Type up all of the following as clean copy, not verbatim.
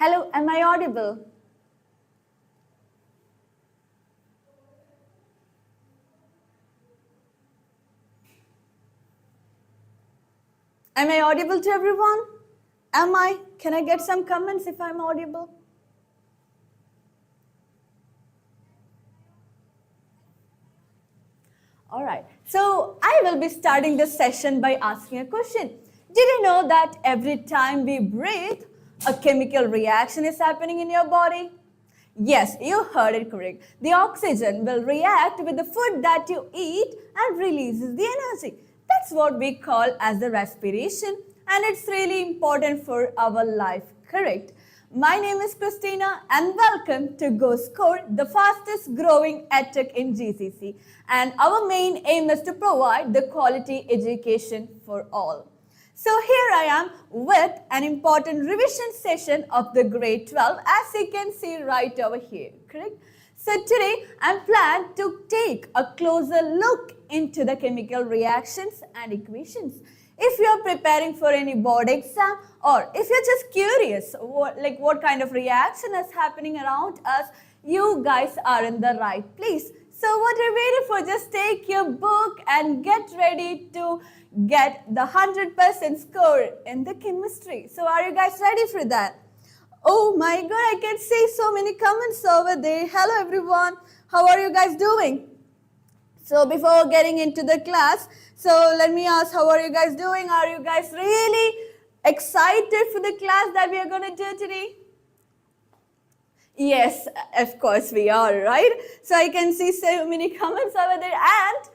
Hello, am I audible? Am I audible to everyone? Am I? Can I get some comments if I'm audible? All right, so I will be starting this session by asking a question. Did you know that every time we breathe, a chemical reaction is happening in your body? Yes, you heard it correct. The oxygen will react with the food that you eat and releases the energy. That's what we call as the respiration, and it's really important for our life, correct? My name is Christina and welcome to Go Score, the fastest growing edtech in GCC. And our main aim is to provide the quality education for all. So here I am with an important revision session of the grade 12, as you can see right over here, correct? So today I'm planned to take a closer look into the chemical reactions and equations. If you are preparing for any board exam, or if you're just curious what kind of reaction is happening around us, you guys are in the right place. So what you're waiting for, just take your book and get ready to get the 100% score in the chemistry. So are you guys ready for that? Oh my god, I can see so many comments over there. Hello everyone, how are you guys doing? So before getting into the class, so let me ask, how are you guys doing? Are you guys really excited for the class that we are going to do today? Yes, of course we are, right? So I can see so many comments over there, and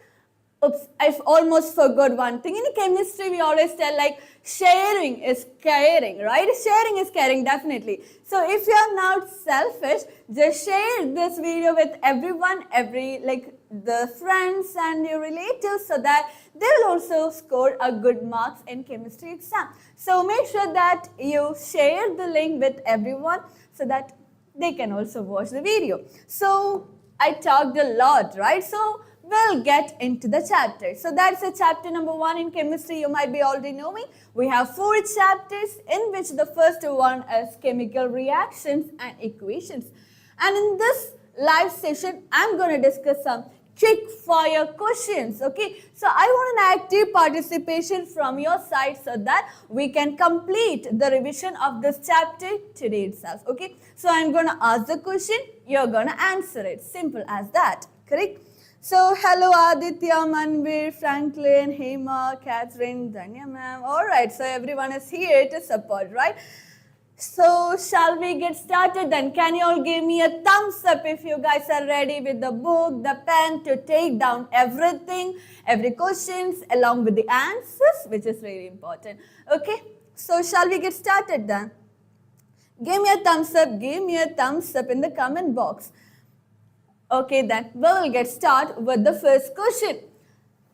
oops, I've almost forgot one thing. In chemistry, we always tell like sharing is caring, right? Sharing is caring, definitely. So if you're not selfish, just share this video with everyone, the friends and your relatives, so that they will also score a good marks in chemistry exam. So make sure that you share the link with everyone so that they can also watch the video. So I talked a lot, right? So we'll get into the chapter. So that's a chapter number 1 in chemistry. You might be already knowing. We have 4 chapters, in which the first one is chemical reactions and equations. And in this live session, I'm going to discuss some quick fire questions, okay? So I want an active participation from your side so that we can complete the revision of this chapter today itself, okay? So I'm going to ask the question, you're going to answer it. Simple as that, correct? So hello Aditya, Manvir, Franklin, Hema, Catherine, Danya ma'am. All right, so everyone is here to support, right? So shall we get started then? Can you all give me a thumbs up if you guys are ready with the book, the pen to take down everything, every questions along with the answers, which is really important. Okay, so shall we get started then? Give me a thumbs up in the comment box. Okay then, we'll get started with the first question.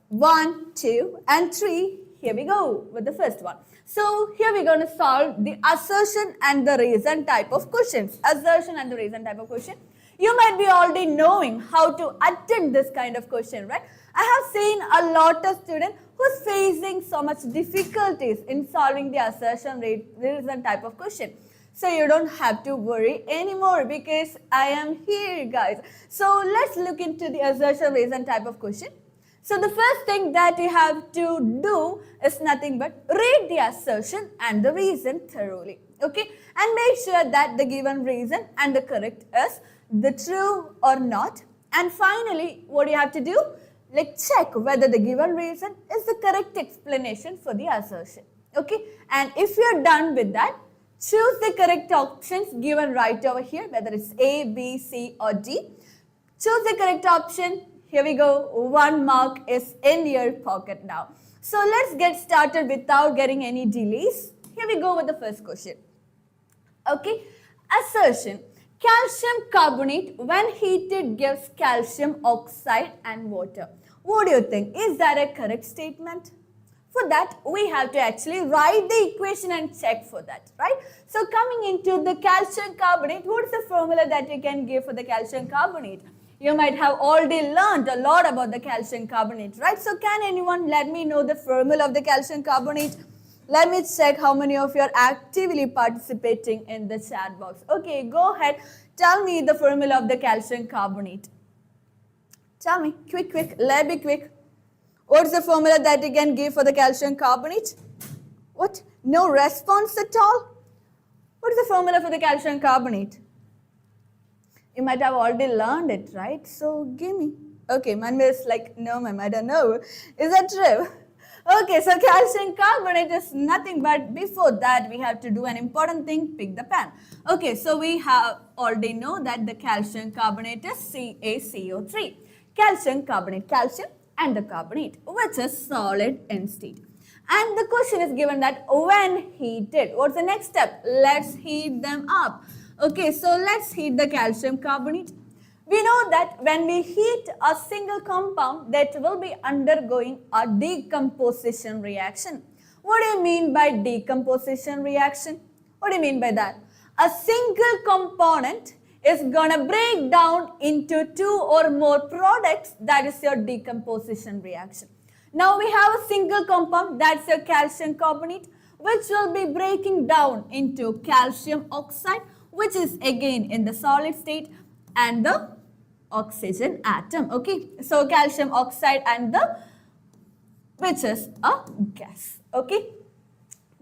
1, 2 and 3, here we go with the first one. So here we're going to solve the assertion and the reason type of questions. Assertion and the reason type of question. You might be already knowing how to attempt this kind of question, right? I have seen a lot of students who's facing so much difficulties in solving the assertion reason type of question. So you don't have to worry anymore because I am here, guys. So let's look into the assertion reason type of question. So the first thing that you have to do is nothing but read the assertion and the reason thoroughly, okay? And make sure that the given reason and the correct is the true or not. And finally, what you have to do, like check whether the given reason is the correct explanation for the assertion, okay? And if you're done with that, choose the correct options given right over here, whether it's A, B, C or D. Choose the correct option. Here we go, 1 mark is in your pocket now. So let's get started without getting any delays. Here we go with the first question. Okay, assertion. Calcium carbonate when heated gives calcium oxide and water. What do you think? Is that a correct statement? For that, we have to actually write the equation and check for that, right? So coming into the calcium carbonate, what is the formula that you can give for the calcium carbonate? You might have already learned a lot about the calcium carbonate, right? So can anyone let me know the formula of the calcium carbonate? Let me check how many of you are actively participating in the chat box. Okay, go ahead. Tell me the formula of the calcium carbonate. Tell me, quick, let me quick. What's the formula that you can give for the calcium carbonate? What? No response at all? What is the formula for the calcium carbonate? You might have already learned it, right? So give me. Okay, Manvi is like, no ma'am, I don't know. Is that true? Okay, so calcium carbonate is nothing but before that we have to do an important thing, pick the pen. Okay, so we have already know that the calcium carbonate is CaCO3. Calcium carbonate, calcium and the carbonate, which is solid in state. And the question is given that when heated, what's the next step? Let's heat them up. Okay, so let's heat the calcium carbonate. We know that when we heat a single compound, that will be undergoing a decomposition reaction. What do you mean by decomposition reaction? What do you mean by that? A single component is gonna break down into two or more products. That is your decomposition reaction. Now we have a single compound, that's your calcium carbonate, which will be breaking down into calcium oxide, which is again in the solid state, and the oxygen atom. Okay, so calcium oxide and the, which is a gas. Okay,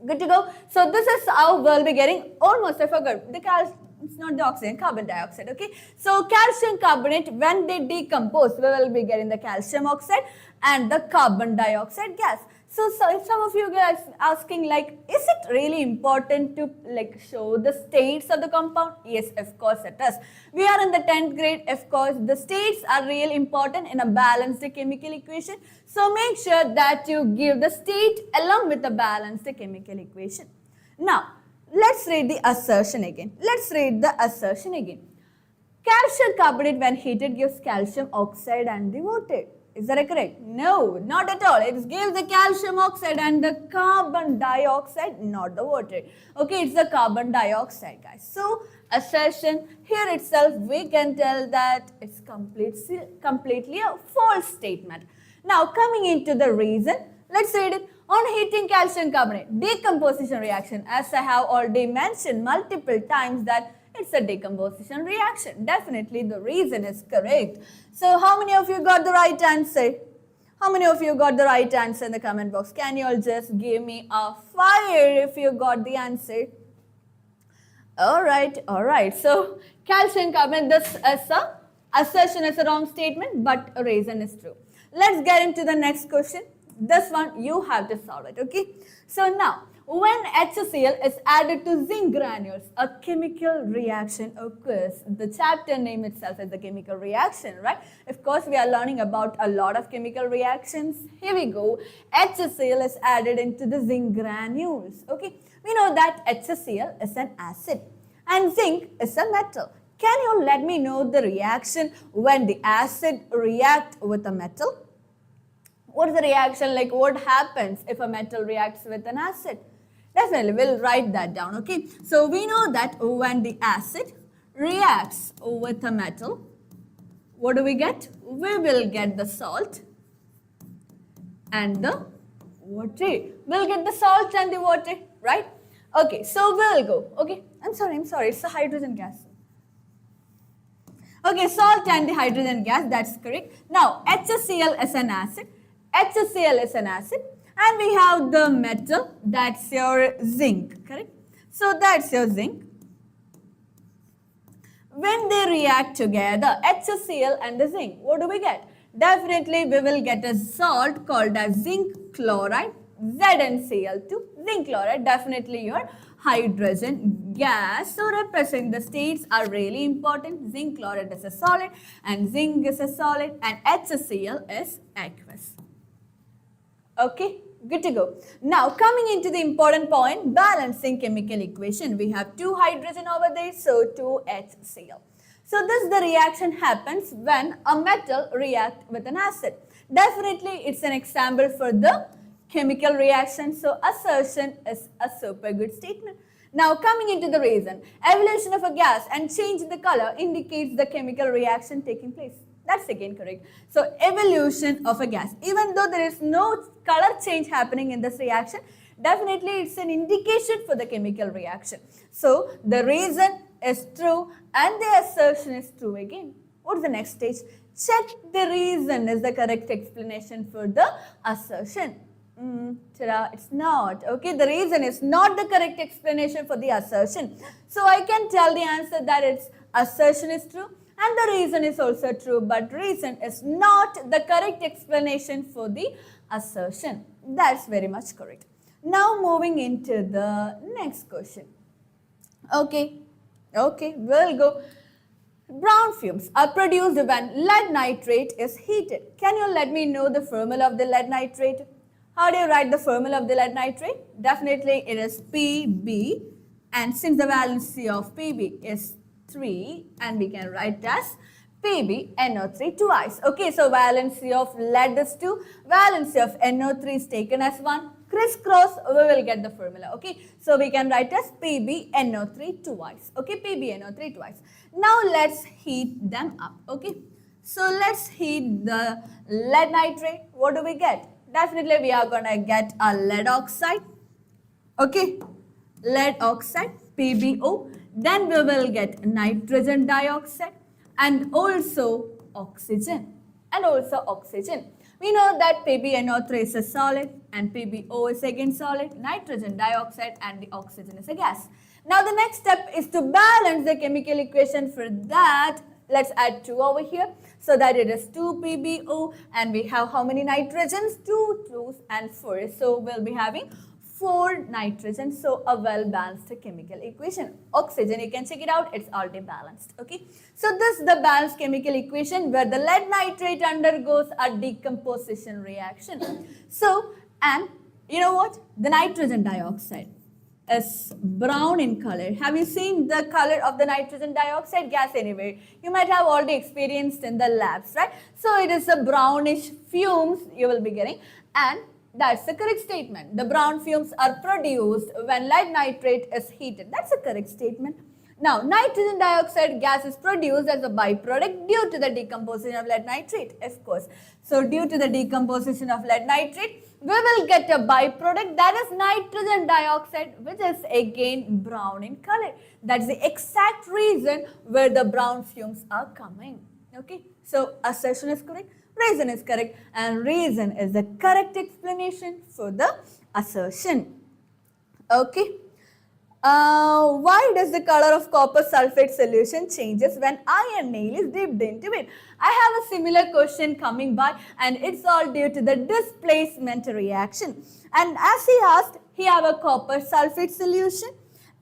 good to go. So this is how we'll be getting, almost I forgot, the calcium, it's not the oxygen, carbon dioxide. Okay, so calcium carbonate, when they decompose, we will be getting the calcium oxide and the carbon dioxide gas. So some of you guys asking like, is it really important to like show the states of the compound? Yes, of course it is. We are in the 10th grade, of course, the states are really important in a balanced chemical equation. So make sure that you give the state along with the balanced chemical equation. Now, let's read the assertion again. Calcium carbonate when heated gives calcium oxide and the water. Is that correct? No, not at all. It gives the calcium oxide and the carbon dioxide, not the water. Okay, it's the carbon dioxide, guys. So, assertion here itself, we can tell that it's completely a false statement. Now, coming into the reason, let's read it. On heating calcium carbonate, decomposition reaction, as I have already mentioned multiple times that it's a decomposition reaction. Definitely the reason is correct. So how many of you got the right answer? How many of you got the right answer in the comment box? Can you all just give me a fire if you got the answer? Alright. So calcium carbonate, this is a assertion is a wrong statement, but a reason is true. Let's get into the next question. This one you have to solve it, okay? So now, when HCl is added to zinc granules, a chemical reaction occurs. The chapter name itself is the chemical reaction, right? Of course, we are learning about a lot of chemical reactions. Here we go. HCl is added into the zinc granules, okay? We know that HCl is an acid and zinc is a metal. Can you let me know the reaction when the acid reacts with a metal? What is the reaction like? What happens if a metal reacts with an acid? Definitely, we'll write that down, okay? So we know that when the acid reacts with a metal, what do we get? We will get the salt and the water. We'll get the salt and the water, right? Okay, so we'll go, okay? I'm sorry, it's a hydrogen gas. Okay, salt and the hydrogen gas, that's correct. Now, HCl is an acid. And we have the metal, that's your zinc, correct? So that's your zinc. When they react together, HCl and the zinc, what do we get? Definitely we will get a salt called as zinc chloride, ZnCl2, zinc chloride, definitely your hydrogen gas. So representing the states are really important. Zinc chloride is a solid and zinc is a solid and HCl is aqueous. Okay, good to go. Now coming into the important point, balancing chemical equation. We have 2 hydrogen over there, so 2 HCl. So this the reaction happens when a metal reacts with an acid. Definitely it's an example for the chemical reaction. So assertion is a super good statement. Now coming into the reason, evolution of a gas and change in the color indicates the chemical reaction taking place. That's again correct. So evolution of a gas. Even though there is no color change happening in this reaction, definitely it's an indication for the chemical reaction. So the reason is true and the assertion is true again. What's the next stage? Check the reason is the correct explanation for the assertion. It's not. Okay, the reason is not the correct explanation for the assertion. So I can tell the answer that its assertion is true and the reason is also true, but reason is not the correct explanation for the assertion. That's very much correct. Now moving into the next question. Okay, we'll go. Brown fumes are produced when lead nitrate is heated. Can you let me know the formula of the lead nitrate? How do you write the formula of the lead nitrate? Definitely it is Pb, and since the valency of Pb is 3, and we can write as PbNO3 twice. Okay, so valency of lead is 2, valency of NO3 is taken as 1. Crisscross, we will get the formula. Okay, so we can write as PbNO3 twice. Okay, PbNO3 twice. Now let's heat them up. Okay, so let's heat the lead nitrate. What do we get? Definitely we are going to get a lead oxide. Okay, lead oxide, PbO. Then we will get nitrogen dioxide and also oxygen. We know that PbNO3 is a solid and PbO is again solid, nitrogen dioxide and the oxygen is a gas. Now the next step is to balance the chemical equation. For that, let's add 2 over here so that it is 2 PbO and we have how many nitrogens? 2, 2 and 4. So we'll be having 4 nitrogen, so a well-balanced chemical equation. Oxygen, you can check it out, it's already balanced. Okay, so this is the balanced chemical equation where the lead nitrate undergoes a decomposition reaction. So, and you know what? The nitrogen dioxide is brown in color. Have you seen the color of the nitrogen dioxide gas anywhere? You might have already experienced in the labs, right? So it is a brownish fumes you will be getting, and that's the correct statement. The brown fumes are produced when lead nitrate is heated. That's a correct statement. Now, nitrogen dioxide gas is produced as a byproduct due to the decomposition of lead nitrate, of course. So, due to the decomposition of lead nitrate, we will get a byproduct, that is nitrogen dioxide, which is again brown in color. That's the exact reason where the brown fumes are coming. Okay, so assertion is correct. Reason is correct, and reason is the correct explanation for the assertion. Okay. Why does the color of copper sulfate solution changes when iron nail is dipped into it? I have a similar question coming by, and it's all due to the displacement reaction. And as he asked, he have a copper sulfate solution,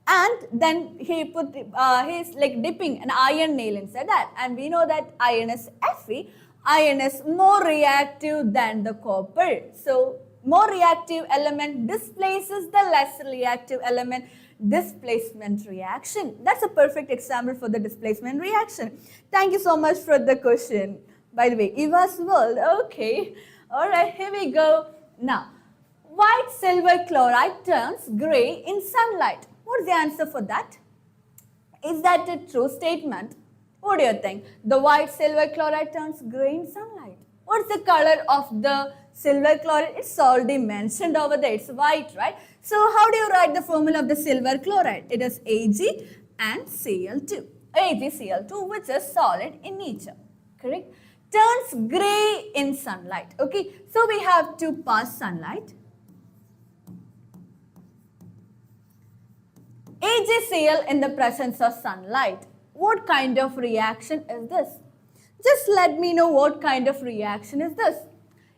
and then he's like dipping an iron nail inside that, and we know that iron is Fe. Iron is more reactive than the copper. So, more reactive element displaces the less reactive element. Displacement reaction. That's a perfect example for the displacement reaction. Thank you so much for the question. By the way, Eva's world. Okay. Alright, here we go. Now, white silver chloride turns grey in sunlight. What's the answer for that? Is that a true statement? What do you think? The white silver chloride turns grey in sunlight. What's the color of the silver chloride? It's already mentioned over there. It's white, right? So how do you write the formula of the silver chloride? It is Ag and Cl2. AgCl2, which is solid in nature. Correct? Turns grey in sunlight. Okay. So we have to pass sunlight. AgCl in the presence of sunlight. What kind of reaction is this? Just let me know what kind of reaction is this.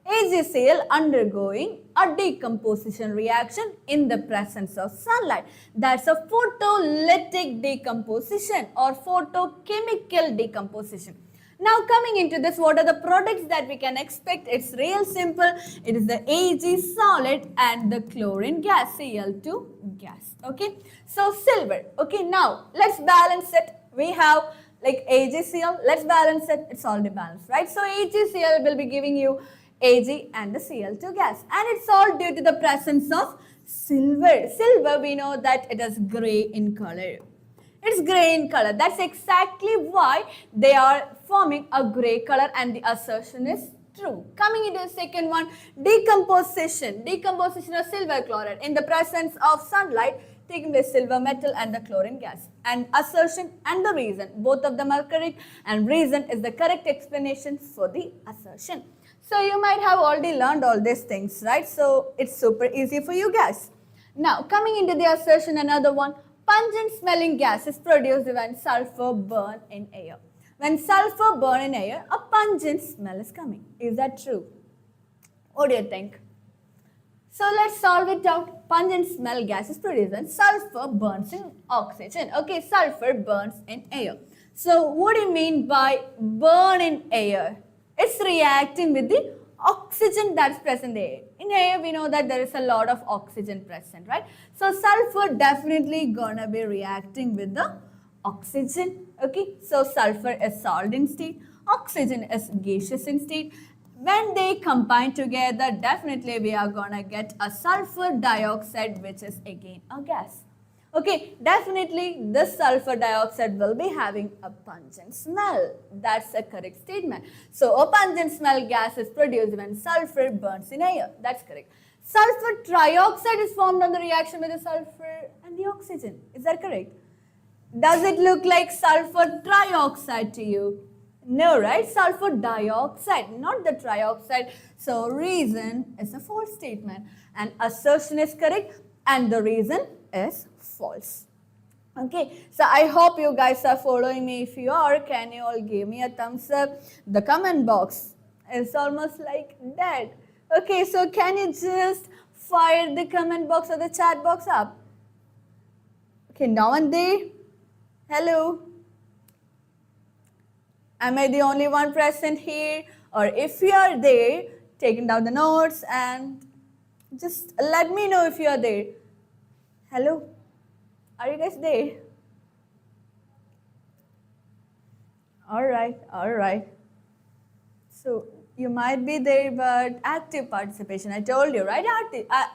AgCl undergoing a decomposition reaction in the presence of sunlight. That's a photolytic decomposition or photochemical decomposition. Now coming into this, what are the products that we can expect? It's real simple. It is the Ag solid and the chlorine gas, Cl2 gas. Okay. So silver. Okay. Now let's balance it. We have like AgCl, let's balance it, it's already balanced, right? So AgCl will be giving you Ag and the Cl2 gas, and it's all due to the presence of silver. Silver, we know that it is grey in color. It's gray in color. That's exactly why they are forming a gray color, and the assertion is true. Coming into the second one, decomposition. Decomposition of silver chloride in the presence of sunlight, taking the silver metal and the chlorine gas. And assertion and the reason, both of them are correct, and reason is the correct explanation for the assertion. So you might have already learned all these things, right? So it's super easy for you guys. Now coming into the assertion, another one, pungent smelling gas is produced when sulfur burn in air. When sulfur burn in air, a pungent smell is coming. Is that true? What do you think? So let's solve it out. Pungent smell gas is produced when sulfur burns in oxygen. Okay, sulfur burns in air. So what do you mean by burn in air? It's reacting with the oxygen that's present in the air. In air, we know that there is a lot of oxygen present, right? So sulfur definitely gonna be reacting with the oxygen. Okay, so sulfur is solid in state, oxygen is gaseous in state. When they combine together, definitely we are gonna get a sulfur dioxide, which is again a gas. Okay, definitely this sulfur dioxide will be having a pungent smell. That's a correct statement. So a pungent smell gas is produced when sulfur burns in air. That's correct. Sulfur trioxide is formed on the reaction with the sulfur and the oxygen. Is that correct? Does it look like sulfur trioxide to you? No, right? Sulfur dioxide, not the trioxide. So reason is a false statement, and assertion is correct, and the reason is false. Okay, so I hope you guys are following me. If you are, can you all give me a thumbs up? The comment box is almost like dead. Okay, so can you just fire the comment box or the chat box up? Okay, now and there. Hello. Am I the only one present here? Or if you are there, taking down the notes, and just let me know if you are there. Hello? Are you guys there? All right. So you might be there, but active participation, I told you, right?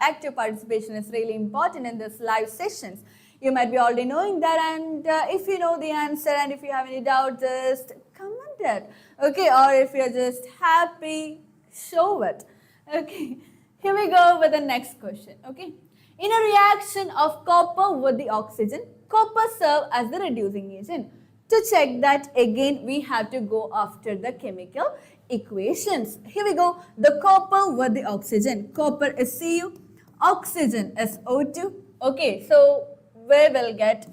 Active participation is really important in this live sessions. You might be already knowing that, and if you know the answer and if you have any doubt, just comment it. Okay, or if you're just happy, show it. Okay, here we go with the next question. Okay, in a reaction of copper with the oxygen, copper serves as the reducing agent. To check that, again, we have to go after the chemical equations. Here we go. The copper with the oxygen. Copper is Cu, oxygen is O2. Okay, so we will get,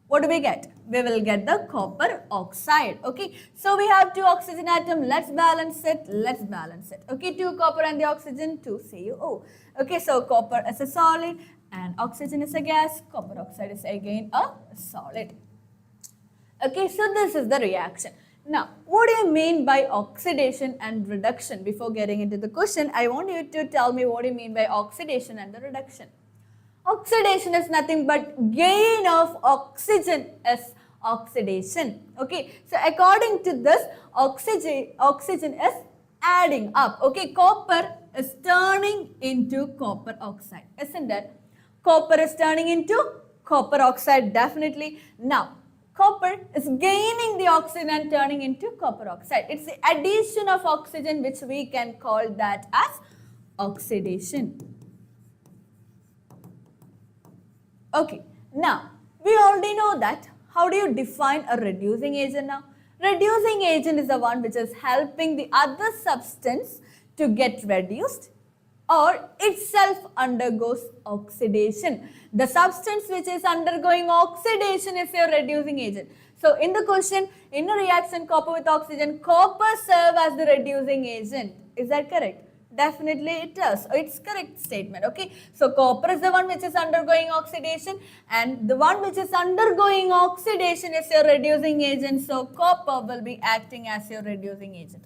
what do we get? We will get the copper oxide. Okay, so we have two oxygen atoms. Let's balance it. Okay, two copper and the oxygen, two CuO. Okay, so copper is a solid and oxygen is a gas. Copper oxide is again a solid. Okay, so this is the reaction. Now, what do you mean by oxidation and reduction? Before getting into the question, I want you to tell me what you mean by oxidation and the reduction. Oxidation is nothing but gain of oxygen is oxidation. Okay, so according to this, oxygen is adding up. Okay, copper is turning into copper oxide, isn't it? Copper is turning into copper oxide, definitely. Now, copper is gaining the oxygen and turning into copper oxide. It's the addition of oxygen, which we can call that as oxidation. Okay, now we already know that. How do you define a reducing agent now? Reducing agent is the one which is helping the other substance to get reduced or itself undergoes oxidation. The substance which is undergoing oxidation is your reducing agent. So in the question, in a reaction copper with oxygen, copper serves as the reducing agent. Is that correct? Definitely it does. It's correct statement. Okay. So copper is the one which is undergoing oxidation, and the one which is undergoing oxidation is your reducing agent. So copper will be acting as your reducing agent.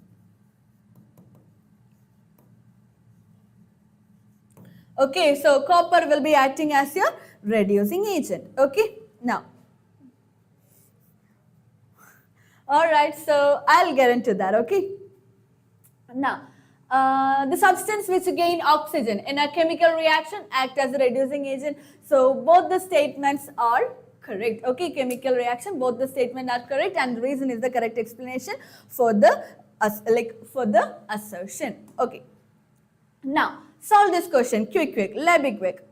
Okay, so copper will be acting as your reducing agent. Okay, now. Alright, so I'll get into that. Okay. Now, the substance which gain oxygen in a chemical reaction act as a reducing agent. So both the statements are correct. Okay, chemical reaction, both the statement are correct and the reason is the correct explanation for the assertion. Okay. Now, solve this question. Quick. Let be quick.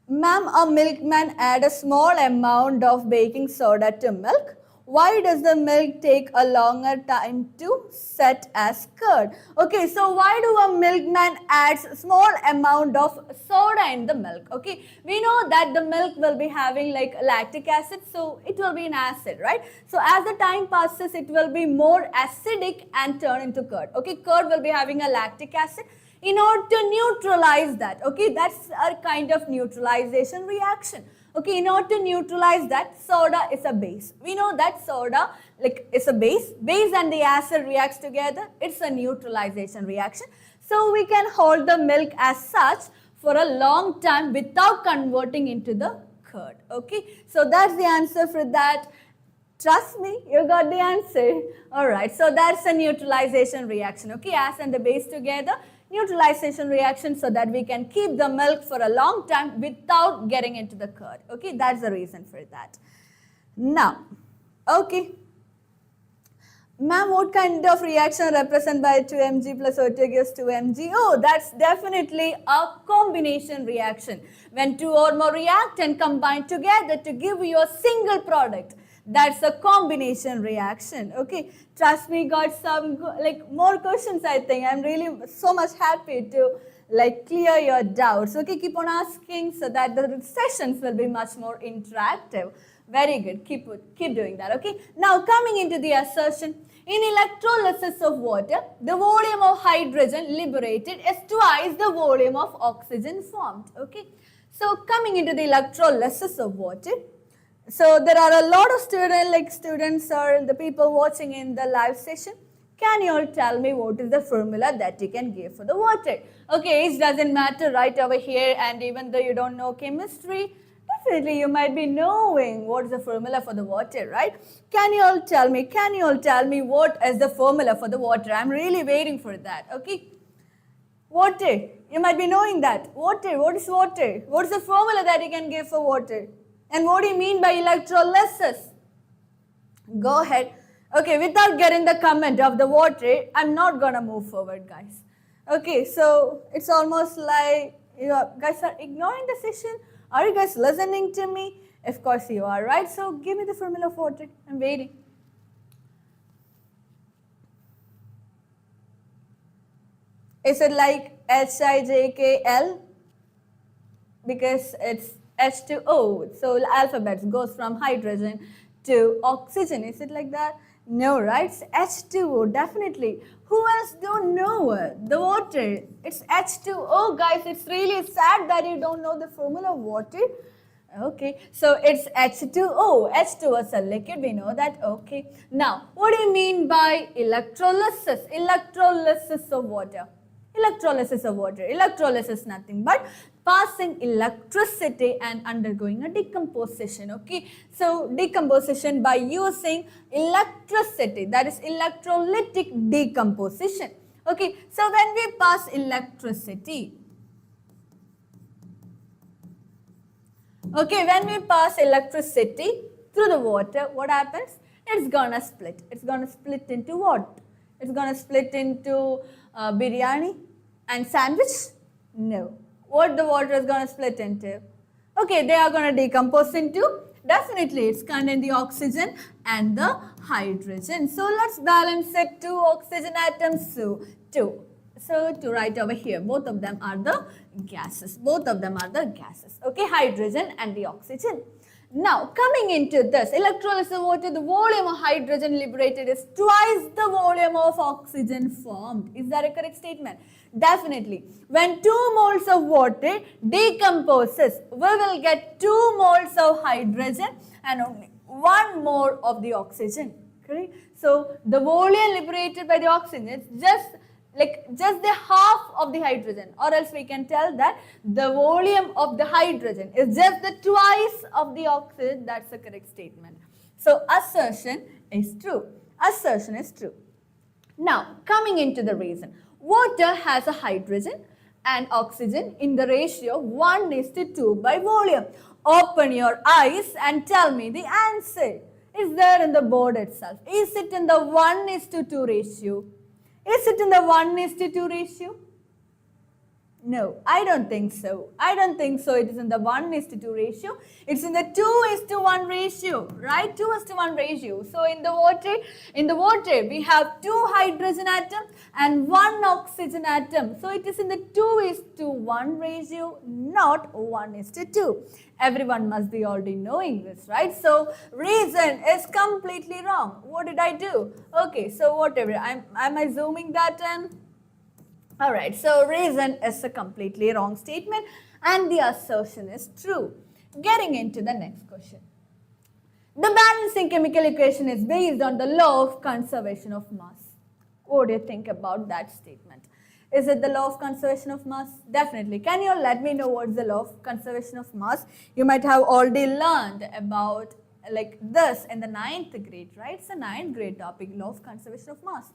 Ma'am, a milkman add a small amount of baking soda to milk. Why does the milk take a longer time to set as curd? Okay, so why do a milkman adds small amount of soda in the milk? Okay, we know that the milk will be having like lactic acid, so it will be an acid, right? So as the time passes, it will be more acidic and turn into curd. Okay, curd will be having a lactic acid. In order to neutralize that, okay, that's a kind of neutralization reaction. Okay, in order to neutralize that, soda is a base. We know that soda is a base. Base and the acid reacts together. It's a neutralization reaction. So we can hold the milk as such for a long time without converting into the curd. Okay, so that's the answer for that. Trust me, you got the answer. Alright, so that's a neutralization reaction. Okay, acid and the base together. Neutralization reaction so that we can keep the milk for a long time without getting into the curd. Okay, that's the reason for that. Now, okay. Ma'am, what kind of reaction represented by 2 mg plus O2 gives 2 mg? Oh, that's definitely a combination reaction. When two or more react and combine together to give you a single product. That's a combination reaction. Okay, trust me, got some more questions. I think I'm really so much happy to clear your doubts. Okay, keep on asking so that the sessions will be much more interactive. Very good. Keep doing that. Okay. Now coming into the assertion. In electrolysis of water, the volume of hydrogen liberated is twice the volume of oxygen formed. Okay. So coming into the electrolysis of water. So there are a lot of students or the people watching in the live session. Can you all tell me what is the formula that you can give for the water? Okay, it doesn't matter right over here, and even though you don't know chemistry, definitely you might be knowing what is the formula for the water, right? Can you all tell me what is the formula for the water? I'm really waiting for that, okay? Water, you might be knowing that. Water, what is water? What is the formula that you can give for water? And what do you mean by electrolysis? Go ahead. Okay, without getting the comment of the water, I'm not gonna move forward, guys. Okay, so it's almost like you guys are ignoring the session. Are you guys listening to me? Of course you are, right? So give me the formula of water. I'm waiting. Is it like HIJKL? Because it's H2O. So the alphabet goes from hydrogen to oxygen. Is it like that? No, right? It's H2O, definitely. Who else don't know the water? It's H2O, guys. It's really sad that you don't know the formula of water. Okay, so it's H2O. H2O is a liquid, we know that. Okay, now what do you mean by electrolysis? Electrolysis of water. Electrolysis of water. Electrolysis is nothing but passing electricity and undergoing a decomposition. Okay, so decomposition by using electricity, that is electrolytic decomposition. Okay, so when we pass electricity, okay, when we pass electricity through the water, what happens? It's gonna split. It's gonna split into what? It's gonna split into biryani and sandwich? No. What the water is gonna split into? Okay, they are gonna decompose into, definitely it's contain the oxygen and the hydrogen. So let's balance it. 2 oxygen atoms, so 2. So to right over here, both of them are the gases. Both of them are the gases. Okay, hydrogen and the oxygen. Now coming into this, electrolysis of water, the volume of hydrogen liberated is twice the volume of oxygen formed. Is that a correct statement? Definitely. When 2 moles of water decomposes, we will get 2 moles of hydrogen and only 1 mole of the oxygen. Correct? So the volume liberated by the oxygen is just the half of the hydrogen, or else we can tell that the volume of the hydrogen is just the twice of the oxygen. That's the correct statement. So assertion is true. Assertion is true. Now coming into the reason. Water has a hydrogen and oxygen in the ratio 1:2 by volume. Open your eyes and tell me the answer. Is there in the board itself? Is it in the 1:2 ratio? Is it in the 1:2 ratio? No, I don't think so. I don't think so. It is in the 1:2 ratio. It's in the 2:1 ratio, right? 2:1 ratio. So in the water, we have 2 hydrogen atoms and 1 oxygen atom. So it is in the 2:1 ratio, not 1:2. Everyone must be already knowing this, right? So reason is completely wrong. What did I do? Okay, so whatever. Am I zooming that in? Alright, so reason is a completely wrong statement and the assertion is true. Getting into the next question. The balancing chemical equation is based on the law of conservation of mass. What do you think about that statement? Is it the law of conservation of mass? Definitely. Can you let me know what's the law of conservation of mass? You might have already learned about like this in the 9th grade, right? It's a 9th grade topic, law of conservation of mass.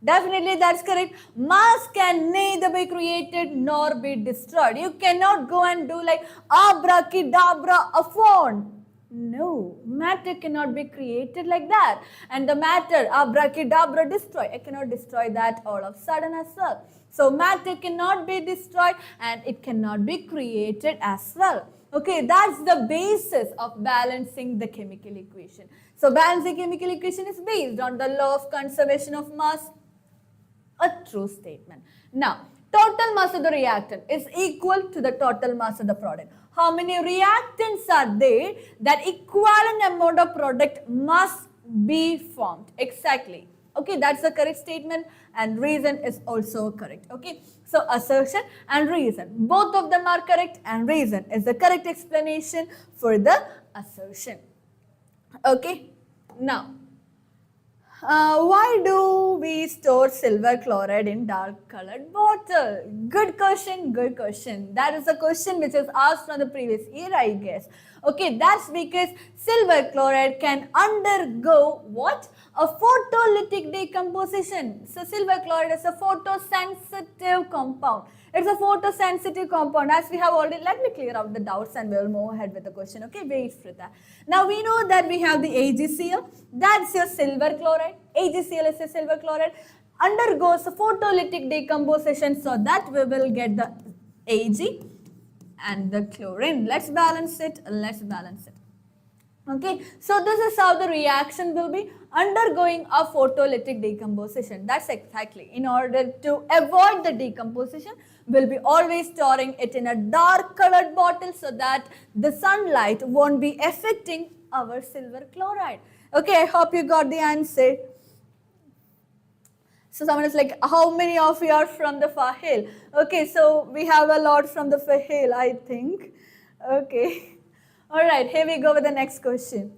Definitely, that's correct. Mass can neither be created nor be destroyed. You cannot go and do like abracadabra a phone. No, matter cannot be created like that. And the matter, abracadabra destroy. I cannot destroy that all of a sudden as well. So matter cannot be destroyed and it cannot be created as well. Okay, that's the basis of balancing the chemical equation. So balancing chemical equation is based on the law of conservation of mass. A true statement. Now, total mass of the reactant is equal to the total mass of the product. How many reactants are there? That equivalent amount of product must be formed. Exactly. Okay, that's the correct statement and reason is also correct. Okay, so assertion and reason, both of them are correct and reason is the correct explanation for the assertion. Okay, now. Why do we store silver chloride in dark colored bottle? Good question, good question. That is a question which is asked from the previous year, I guess. Okay, that's because silver chloride can undergo what? A photolytic decomposition. So silver chloride is a photosensitive compound. It's a photosensitive compound. As we have already, let me clear out the doubts and we'll move ahead with the question. Okay, wait for that. Now we know that we have the AgCl. That's your silver chloride. AgCl is a silver chloride. Undergoes a photolytic decomposition so that we will get the Ag and the chlorine. Let's balance it. Let's balance it. Okay, so this is how the reaction will be undergoing a photolytic decomposition. That's exactly. In order to avoid the decomposition, we'll be always storing it in a dark colored bottle so that the sunlight won't be affecting our silver chloride. Okay, I hope you got the answer. So someone is like, how many of you are from the Fahil? Okay, so we have a lot from the Fahil, I think. Okay. Alright, here we go with the next question.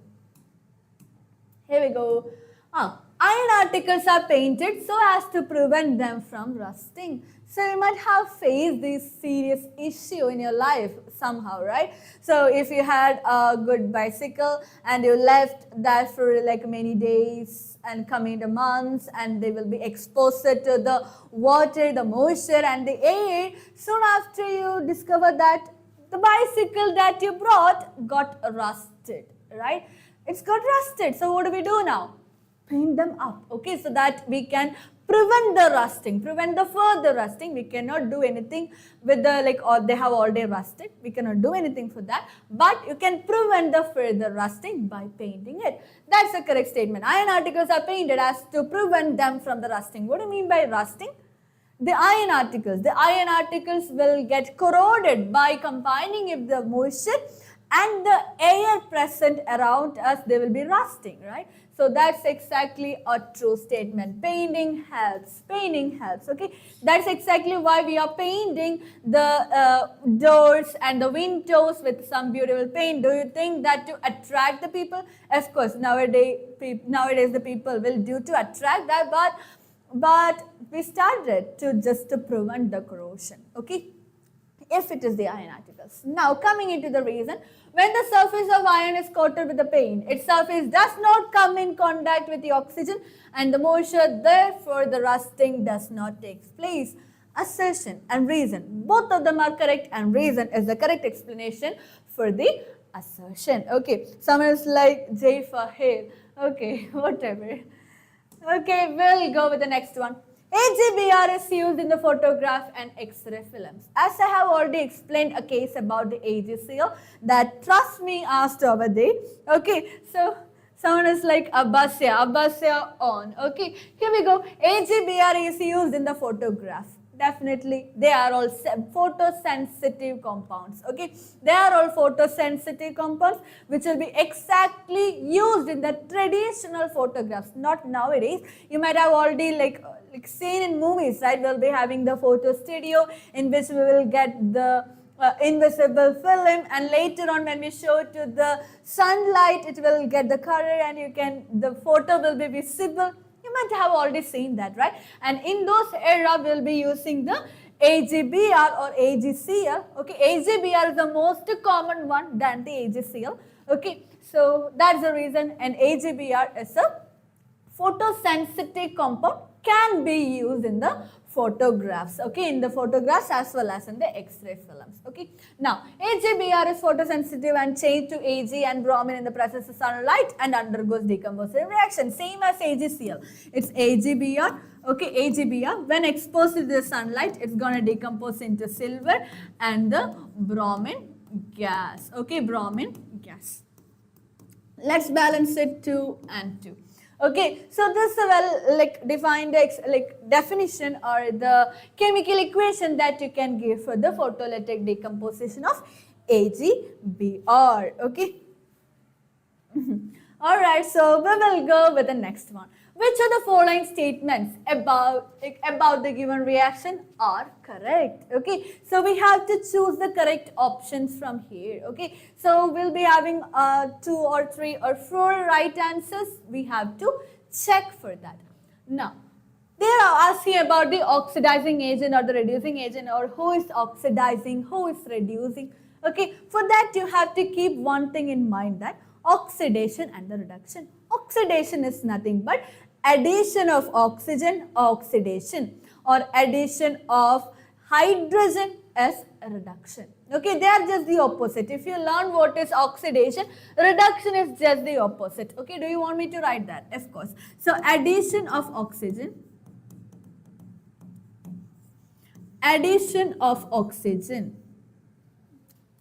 Here we go. Iron articles are painted so as to prevent them from rusting. So you might have faced this serious issue in your life somehow, right? So if you had a good bicycle and you left that for like many days and coming the months and they will be exposed to the water, the moisture and the air, soon after you discover that the bicycle that you brought got rusted, right? It's got rusted. So what do we do now? Paint them up, okay, so that we can prevent the rusting, prevent the further rusting. We cannot do anything with the like, or they have already rusted. We cannot do anything for that, but you can prevent the further rusting by painting it. That's a correct statement. Iron articles are painted as to prevent them from the rusting. What do you mean by rusting? The iron articles will get corroded by combining with the moisture and the air present around us, they will be rusting, right? So that's exactly a true statement. Painting helps, okay? That's exactly why we are painting the doors and the windows with some beautiful paint. Do you think that to attract the people? Of course, nowadays the people will do to attract that, but we started to just to prevent the corrosion, okay? If it is the iron articles. Now coming into the reason, when the surface of iron is coated with the paint, its surface does not come in contact with the oxygen and the moisture, therefore the rusting does not take place. assertion and reason. Both of them are correct, and reason is the correct explanation for the assertion. Okay, someone is like J for hair. Okay, whatever. Okay, we'll go with the next one. AGBR is used in the photograph and X-ray films. As I have already explained a case about the AGCL that trust me asked over there. Okay, so someone is like Abbasya on. Okay, here we go. AGBR is used in the photograph. Definitely, they are all photosensitive compounds. Okay, they are all photosensitive compounds which will be exactly used in the traditional photographs, not nowadays. You might have already like seen in movies, right? We'll be having the photo studio in which we will get the invisible film, and later on when we show to the sunlight, it will get the color, and the photo will be visible. You might have already seen that, right? And in those era, we'll be using the AGBR or AGCL. Okay, AGBR is the most common one than the AGCL. Okay, so that's the reason an AGBR is a photosensitive compound, can be used in the photographs, okay, in the photographs as well as in the X-ray films. Okay, now AGBR is photosensitive and changed to Ag and bromine in the presence of sunlight and undergoes decomposition reaction, same as AGCL. It's AGBR. Okay, AGBR, when exposed to the sunlight, it's going to decompose into silver and the bromine gas. Okay, bromine gas. Let's balance it 2 and 2. Okay, so this is a well defined definition or the chemical equation that you can give for the photolytic decomposition of AGBR. Okay. Alright, so we will go with the next one. Which of the following statements about the given reaction are correct? Okay, so we have to choose the correct options from here. Okay, so we'll be having 2 or 3 or 4 right answers. We have to check for that. Now, they are asking about the oxidizing agent or the reducing agent, or who is oxidizing, who is reducing. Okay, for that you have to keep one thing in mind, that oxidation and the reduction. Oxidation is nothing but addition of oxygen, oxidation, or addition of hydrogen as a reduction. Okay, they are just the opposite. If you learn what is oxidation, reduction is just the opposite. Okay, do you want me to write that? Of course. So addition of oxygen, addition of oxygen.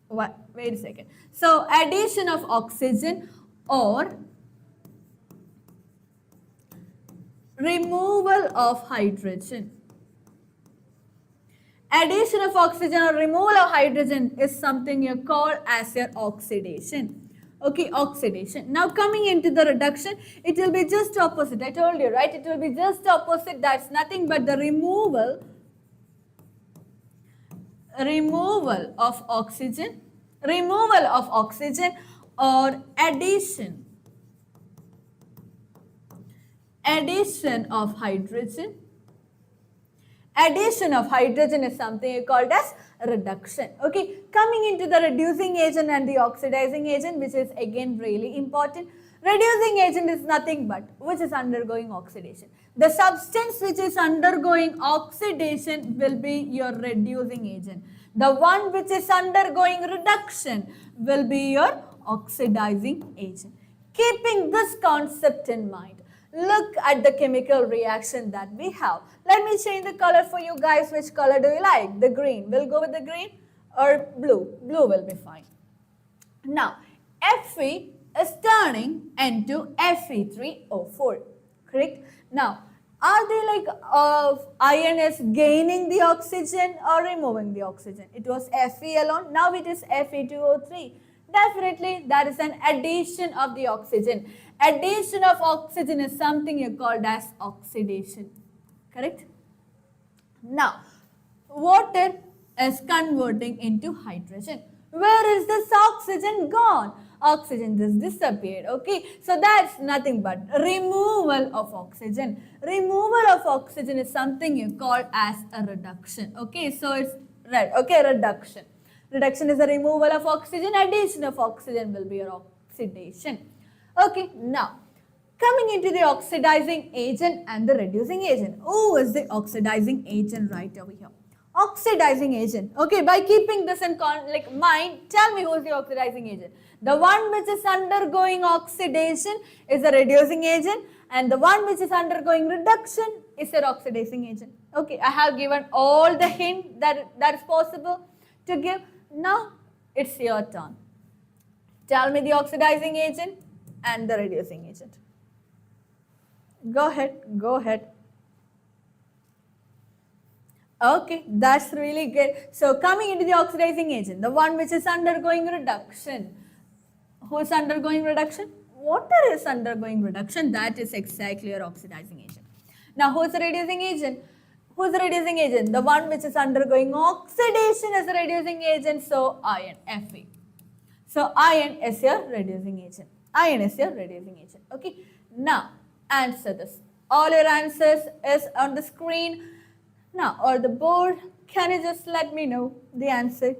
What? Wait a second. So addition of oxygen or removal of hydrogen. Addition of oxygen or removal of hydrogen is something you call as your oxidation. Okay, oxidation. Now coming into the reduction, it will be just opposite. I told you, right? It will be just opposite. That's nothing but the removal of oxygen, or addition of hydrogen. Addition of hydrogen is something called as reduction. Okay, coming into the reducing agent and the oxidizing agent, which is again really important. Reducing agent is nothing but which is undergoing oxidation. The substance which is undergoing oxidation will be your reducing agent. The one which is undergoing reduction will be your oxidizing agent. Keeping this concept in mind, look at the chemical reaction that we have. Let me change the color for you guys. Which color do you like? The green. We'll go with the green or blue? Blue will be fine. Now, Fe is turning into Fe3O4. Correct? Now, are they like iron is gaining the oxygen or removing the oxygen? It was Fe alone. Now it is Fe2O3. Definitely, that is an addition of the oxygen. Addition of oxygen is something you called as oxidation. Correct? Now, water is converting into hydrogen. Where is this oxygen gone? Oxygen just disappeared. Okay, so that's nothing but removal of oxygen. Removal of oxygen is something you call as a reduction. Okay, so it's right. Okay, reduction. Reduction is the removal of oxygen. Addition of oxygen will be your oxidation. Okay, now coming into the oxidizing agent and the reducing agent. Who is the oxidizing agent right over here? Oxidizing agent. Okay, by keeping this in mind, tell me who's the oxidizing agent. The one which is undergoing oxidation is a reducing agent, and the one which is undergoing reduction is your oxidizing agent. Okay, I have given all the hint that is possible to give. Now it's your turn. Tell me the oxidizing agent and the reducing agent. Go ahead, go ahead. Okay, that's really good. So coming into the oxidizing agent, the one which is undergoing reduction. Who is undergoing reduction? Water is undergoing reduction. That is exactly your oxidizing agent. Now, who is the reducing agent? Who is the reducing agent? The one which is undergoing oxidation is the reducing agent. So, iron, Fe. So, iron is your reducing agent. Iron is your reducing agent. Okay. Now, answer this. All your answers is on the screen. Now, or the board, can you just let me know the answer?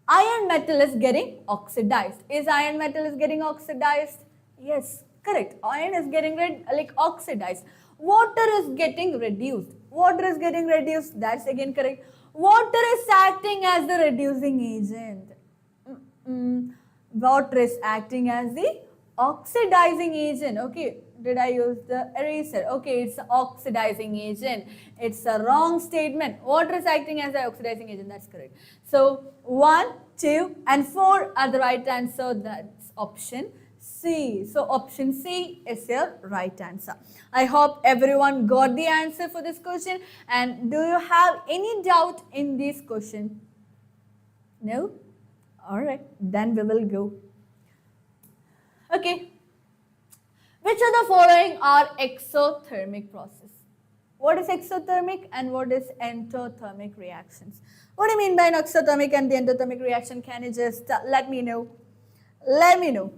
Iron metal is getting oxidized. Is iron metal is getting oxidized? Yes, correct. Iron is getting oxidized. Water is getting reduced. Water is getting reduced. That's again correct. Water is acting as the reducing agent. Water is acting as the oxidizing agent. Okay. Did I use the eraser? Okay, it's an oxidizing agent. It's a wrong statement. Water is acting as an oxidizing agent. That's correct. So 1, 2, and 4 are the right answer. That's option C. So option C is your right answer. I hope everyone got the answer for this question. And do you have any doubt in this question? No? Alright, then we will go. Okay. Which of the following are exothermic process? What is exothermic and what is endothermic reactions? What do you mean by an exothermic and the endothermic reaction? Can you just let me know? Let me know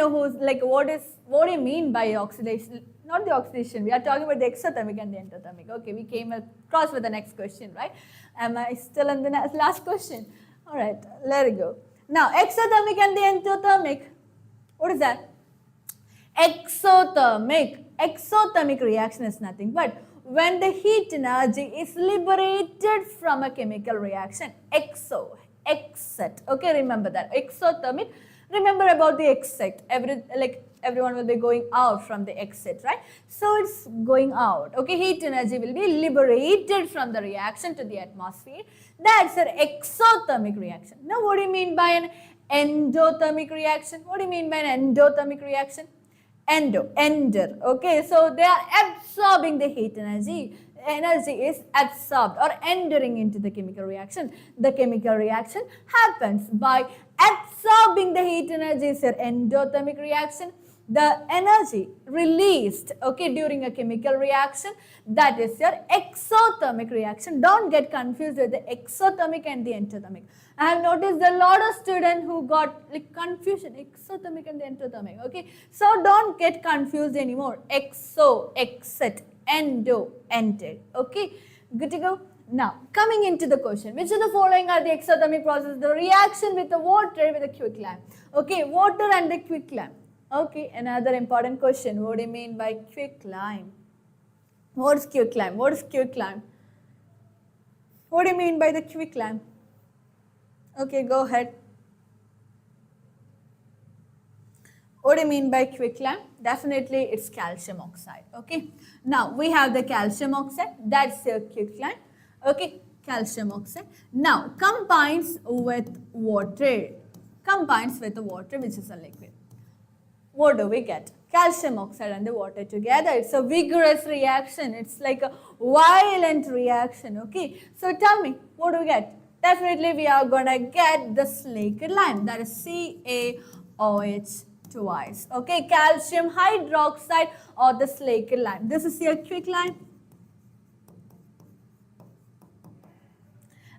who's what do you mean by oxidation? Not the oxidation. We are talking about the exothermic and the endothermic. Okay, we came across with the next question, right? Am I still in the last question? All right, let it go. Now, exothermic and the endothermic. What is that? Exothermic reaction is nothing but when the heat energy is liberated from a chemical reaction. Exit. Okay, remember that. Exothermic. Remember about the exit. Everyone will be going out from the exit, right? So it's going out. Okay, heat energy will be liberated from the reaction to the atmosphere. That's an exothermic reaction. Now, what do you mean by an endothermic reaction? What do you mean by an endothermic reaction? Ender. Okay, so they are absorbing the heat energy. Energy is absorbed or entering into the chemical reaction. The chemical reaction happens by absorbing the heat energy is your endothermic reaction. The energy released, okay, during a chemical reaction, that is your exothermic reaction. Don't get confused with the exothermic and the endothermic. I have noticed a lot of students who got confusion, exothermic and the endothermic, okay. So don't get confused anymore. Exit, endo, entered, okay. Good to go. Now, coming into the question, which of the following are the exothermic process? The reaction with the water with a quicklime. Okay, water and the quicklime. Okay, another important question. What do you mean by quicklime? What is quicklime? What is quicklime? What do you mean by the quicklime? Okay, go ahead. What do you mean by quicklime? Definitely it's calcium oxide. Okay, now we have the calcium oxide. That's your quicklime. Okay, calcium oxide. Now combines with water. Combines with the water, which is a liquid. What do we get? Calcium oxide and the water together. It's a vigorous reaction. It's like a violent reaction. Okay. So tell me, what do we get? Definitely we are going to get the slaked lime. That is CaOH twice. Okay. Calcium hydroxide or the slaked lime. This is your quicklime.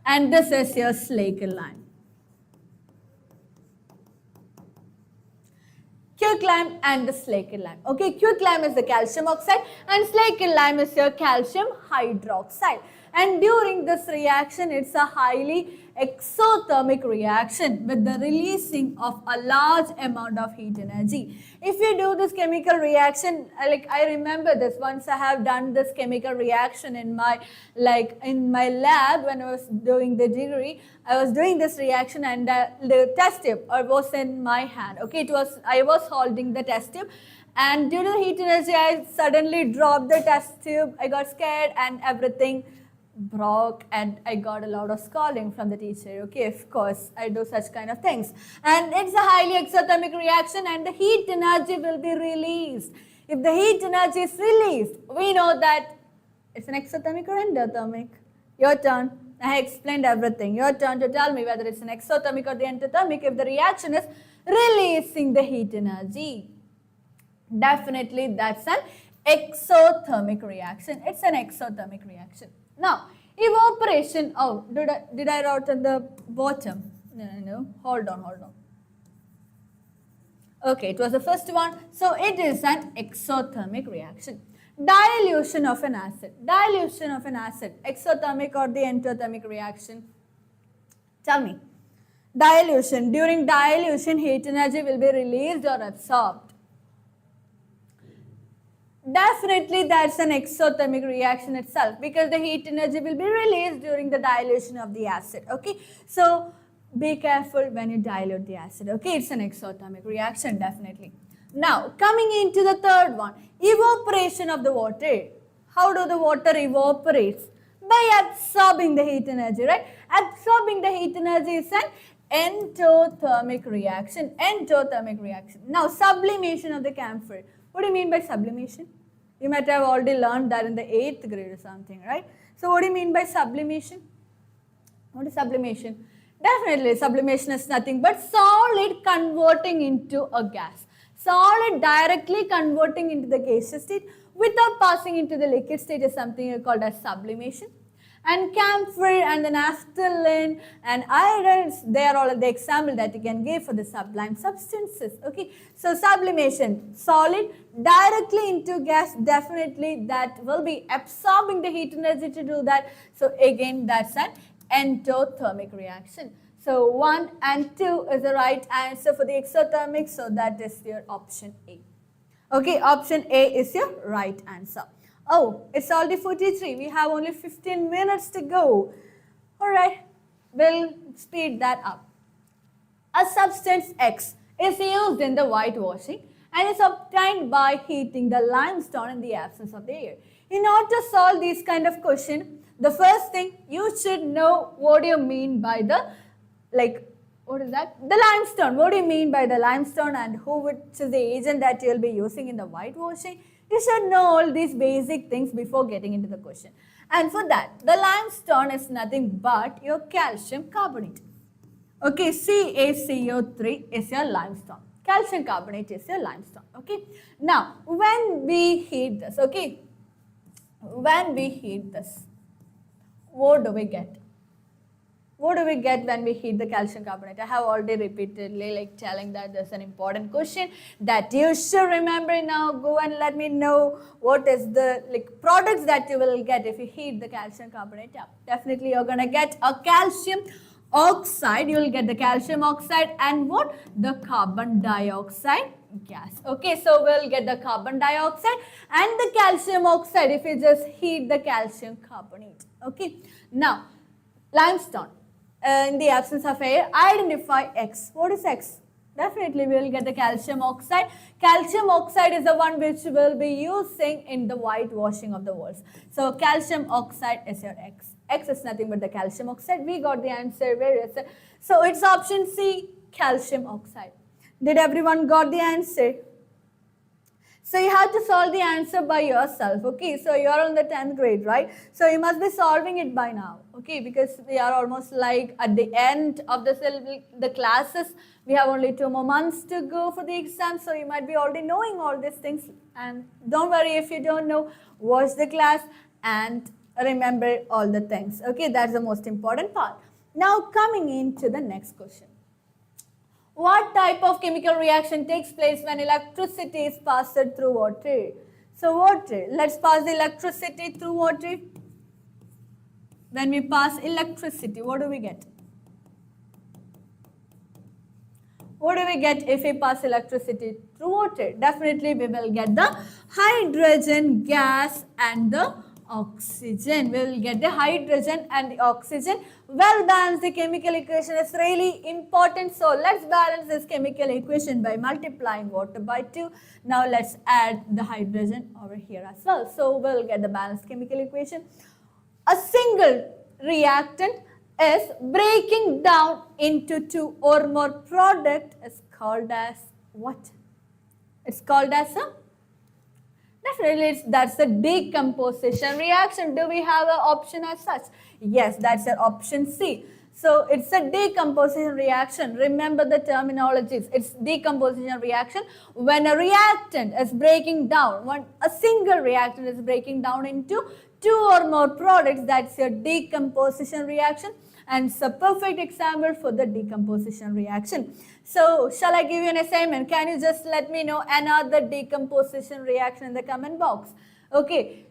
And this is your slaked lime. Quicklime and the slaked lime. Okay, quicklime is the calcium oxide and slaked lime is your calcium hydroxide. And during this reaction, it's a highly exothermic reaction with the releasing of a large amount of heat energy. If you do this chemical reaction, like I remember this once I have done this chemical reaction in my lab when I was doing the degree. I was doing this reaction and the test tube was in my hand. Okay, I was holding the test tube. And due to the heat energy, I suddenly dropped the test tube. I got scared and everything broke and I got a lot of scolding from the teacher. Okay, of course, I do such kind of things. And it's a highly exothermic reaction and the heat energy will be released. If the heat energy is released, we know that it's an exothermic or endothermic. Your turn. I explained everything. Your turn to tell me whether it's an exothermic or the endothermic if the reaction is releasing the heat energy. Definitely that's an exothermic reaction. It's an exothermic reaction. Now, evaporation. Oh, did I write at the bottom? No. Hold on. Okay, it was the first one. So it is an exothermic reaction. Dilution of an acid. Dilution of an acid. Exothermic or the endothermic reaction? Tell me. Dilution. During dilution, heat energy will be released or absorbed. Definitely that's an exothermic reaction itself because the heat energy will be released during the dilution of the acid. Okay, so be careful when you dilute the acid. Okay, it's an exothermic reaction definitely. Now coming into the third one, evaporation of the water. How do the water evaporates? By absorbing the heat energy, right? Absorbing the heat energy is an endothermic reaction. Endothermic reaction. Now sublimation of the camphor. What do you mean by sublimation? You might have already learned that in the 8th grade or something, right? So what do you mean by sublimation? What is sublimation? Definitely sublimation is nothing but solid converting into a gas. Solid directly converting into the gaseous state without passing into the liquid state is something called as sublimation. And camphor and the naphthalene and iron, they are all the example that you can give for the sublime substances. Okay, so sublimation, solid directly into gas, definitely that will be absorbing the heat energy to do that. So again, that's an endothermic reaction. So 1 and 2 is the right answer for the exothermic. So that is your option A. Okay, option A is your right answer. Oh, it's already 43. We have only 15 minutes to go. All right, we'll speed that up. A substance X is used in the whitewashing and is obtained by heating the limestone in the absence of the air. In order to solve these kind of question, the first thing you should know what do you mean by the, what is that? The limestone. What do you mean by the limestone and which is the agent that you'll be using in the whitewashing? You should know all these basic things before getting into the question. And for that, the limestone is nothing but your calcium carbonate. Okay, CaCO3 is your limestone. Calcium carbonate is your limestone. Okay. Now, when we heat this, okay, when we heat this, what do we get? What do we get when we heat the calcium carbonate? I have already repeatedly telling that there's an important question that you should remember now. Go and let me know what is the products that you will get if you heat the calcium carbonate up. Definitely you're going to get a calcium oxide. You will get the calcium oxide and what? The carbon dioxide gas. Okay, so we'll get the carbon dioxide and the calcium oxide if you just heat the calcium carbonate. Okay, now limestone. In the absence of air, identify X. What is X? Definitely we will get the calcium oxide. Calcium oxide is the one which we will be using in the whitewashing of the walls. So calcium oxide is your X. X is nothing but the calcium oxide. We got the answer. Where is it? So it's option C, calcium oxide. Did everyone got the answer? So you have to solve the answer by yourself, okay? So you are on the 10th grade, right? So you must be solving it by now, okay? Because we are almost at the end of the classes. We have only 2 more months to go for the exam. So you might be already knowing all these things. And don't worry if you don't know, watch the class and remember all the things, okay? That's the most important part. Now coming into the next question. What type of chemical reaction takes place when electricity is passed through water? So water, let's pass the electricity through water. when we pass electricity, what do we get? What do we get if we pass electricity through water? Definitely we will get the hydrogen gas and the oxygen. We will get the hydrogen and the oxygen. Well balanced the chemical equation is really important. So let's balance this chemical equation by multiplying water by 2. Now let's add the hydrogen over here as well. So we'll get the balanced chemical equation. A single reactant is breaking down into 2 or more product is called as what? It's called as a, definitely that's a decomposition reaction. Do we have an option as such? Yes, that's an option C. So it's a decomposition reaction. Remember the terminologies. It's decomposition reaction. When a reactant is breaking down, a single reactant is breaking down into 2 or more products, that's your decomposition reaction. And it's a perfect example for the decomposition reaction. So, shall I give you an assignment? Can you just let me know another decomposition reaction in the comment box? Okay,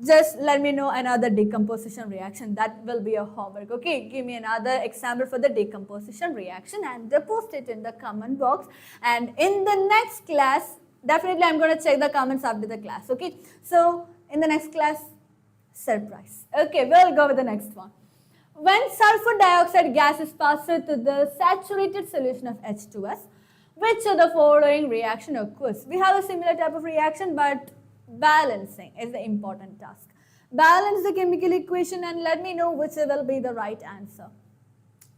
just let me know another decomposition reaction. That will be your homework. Okay, give me another example for the decomposition reaction and post it in the comment box. And in the next class, definitely I'm going to check the comments after the class. Okay, so in the next class, surprise. Okay, we'll go with the next one. When sulfur dioxide gas is passed through to the saturated solution of H2S, which of the following reaction occurs? We have a similar type of reaction, but balancing is the important task. Balance the chemical equation and let me know which will be the right answer.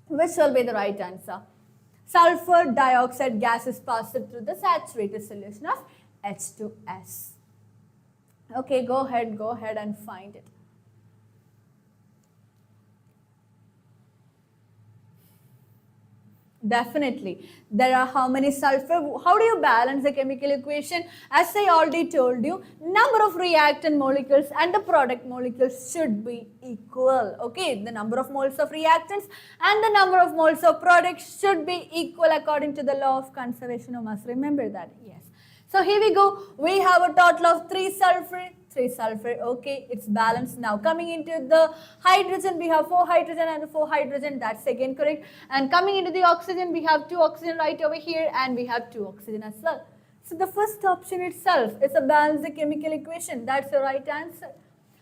Which will be the right answer? Sulfur dioxide gas is passed through the saturated solution of H2S. Okay, go ahead and find it. Definitely. There are how many sulfur? How do you balance the chemical equation? As I already told you, number of reactant molecules and the product molecules should be equal. Okay, the number of moles of reactants and the number of moles of products should be equal according to the law of conservation of mass. Remember that? Yes. So here we go. We have a total of 3 sulfur. Okay, it's balanced. Now coming into the hydrogen, we have 4 hydrogen and 4 hydrogen. That's again correct. And coming into the oxygen, we have 2 oxygen right over here and we have 2 oxygen as well. So the first option itself is a balanced chemical equation. That's the right answer.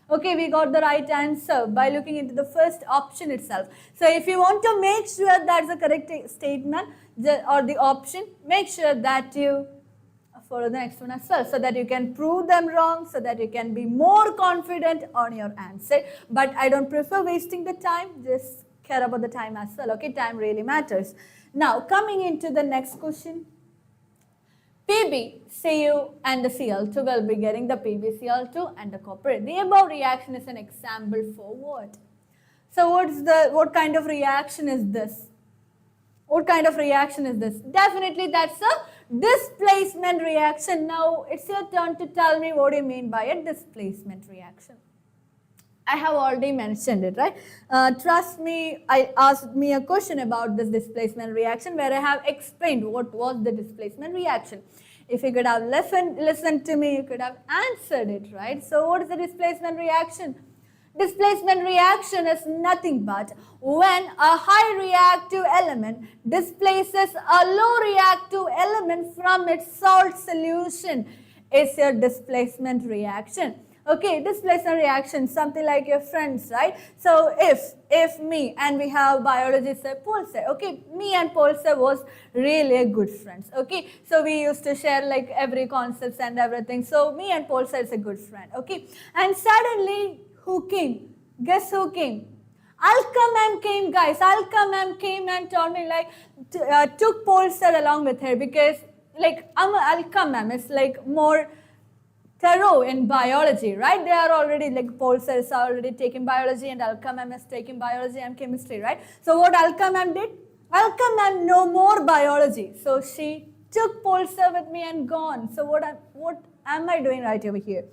Okay, we got the right answer by looking into the first option itself. So if you want to make sure that's the correct statement or the option, make sure that you follow the next one as well, so that you can prove them wrong, so that you can be more confident on your answer. But I don't prefer wasting the time, just care about the time as well. Okay, time really matters. Now coming into the next question. PbCu and the Cl2 will be getting the PbCl2 and the copper. The above reaction is an example for what? So what kind of reaction is this? What kind of reaction is this? Definitely that's a displacement reaction. Now it's your turn to tell me what you mean by a displacement reaction. I have already mentioned it, right? Trust me, I asked me a question about this displacement reaction where I have explained what was the displacement reaction. If you could have listened to me, you could have answered it, right? So what is the displacement reaction? Displacement reaction is nothing but when a high reactive element displaces a low reactive element from its salt solution. It's your displacement reaction. Okay, displacement reaction, something like your friends, right? So if me and we have biology sir, Paul sir, okay, me and Paul sir was really a good friends, okay? So we used to share like every concepts and everything. So me and Paul sir is a good friend, okay? And suddenly, who came? Guess who came? Alka ma'am came, guys. Alka ma'am came and told me like, took Paul sir along with her because like Alka ma'am is like more thorough in biology, right? They are already like Paul sir is already taking biology and Alka ma'am is taking biology and chemistry, right? So what Alka ma'am did? Alka ma'am know more biology. So she took Paul sir with me and gone. So what am I doing right over here?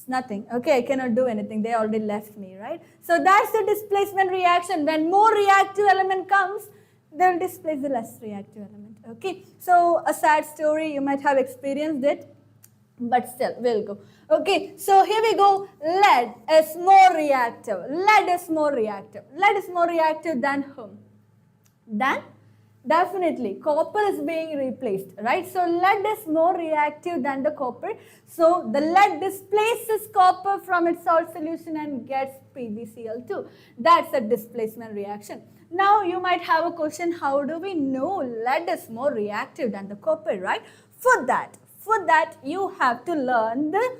Nothing. Okay, I cannot do anything. They already left me, right? So that's the displacement reaction. When more reactive element comes, they'll displace the less reactive element. Okay, so a sad story, you might have experienced it. but still we'll go. Okay, so here we go. Lead is more reactive. Lead is more reactive. Lead is more reactive than whom? Then definitely copper is being replaced, right? So lead is more reactive than the copper. So the lead displaces copper from its salt solution and gets PbCl2. That's a displacement reaction. Now you might have a question, how do we know lead is more reactive than the copper, right? For that you have to learn the